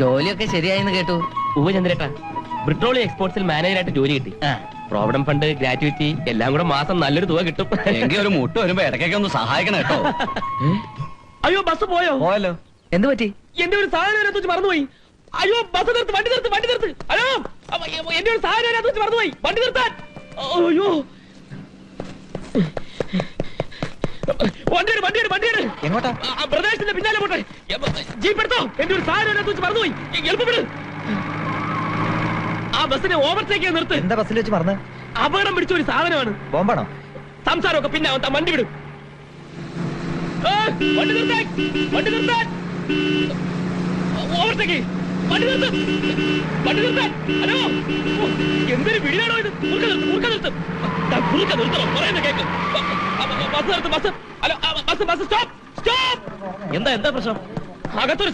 ജോലിയൊക്കെ ശരിയായെന്ന് കേട്ടു. ഉപചന്ദ്രേട്ടാ, ബ്രിട്ടോളി എക്സ്പോർട്സിൽ മാനേജറായിട്ട് ജോലി കിട്ടി. പ്രോവിഡന്റ് ഫണ്ട്, ഗ്രാറ്റുവിറ്റി എല്ലാം കൂടെ മാസം നല്ലൊരു തുക കിട്ടും. എങ്കിൽ ഒരു മുട്ട് വരുമ്പോ ഇടയ്ക്കൊക്കെ ഒന്ന് സഹായിക്കണം കേട്ടോ. അയ്യോ, ബസ് പോയോ? പോയല്ലോ. എന്ത് പറ്റി? എന്റെ ഒരു സാധനം അതിനകത്ത് വെച്ച് മറന്നുപോയി. അയ്യോ, ബസ് നിർത്ത്, വണ്ടി നിർത്ത്, വണ്ടി നിർത്ത്. അയ്യോ, എന്റെ ഒരു സാധനം അതിനകത്ത് വെച്ച് മറന്നുപോയി, വണ്ടി നിർത്താൻ. അയ്യോ, വണ്ടിയുടെ എങ്ങോട്ടാ? പ്രദേശത്തിന്റെ പിന്നാലെ പോട്ടെ. ജീപ്പ് എടുത്തോ, എന്റെ ഒരു സാധനം അതിനകത്ത് വെച്ച് മറന്നുപോയി. എളുപ്പപ്പെട്. ആ ബസ്സിനെ ഓവർടേക്ക് ചെയ്യാൻ നിർത്ത്. എന്താ ബസ്സിൽ വെച്ച് മറന്ന്? അപകടം പിടിച്ച ഒരു സാധനമാണ്. ബോംബാണോ? സംസാരമൊക്കെ പിന്നെ വണ്ടി വിടും. വണ്ടി നിർത്താൻ, വണ്ടി നിർത്താൻ. ഓവർടേക്ക്, വണ്ടി നിർത്ത്, വണ്ടി നിർത്താൻ. ഹലോ, എന്തൊരു വിളിയാണോ ഇത്? കുറുക്ക നിർത്തണം, പറയുന്ന കേക്ക്. ബസ് നിർത്ത്, ബസ്. Hello, bus stop. എന്താ പ്രശ്നം? അകത്തൊരു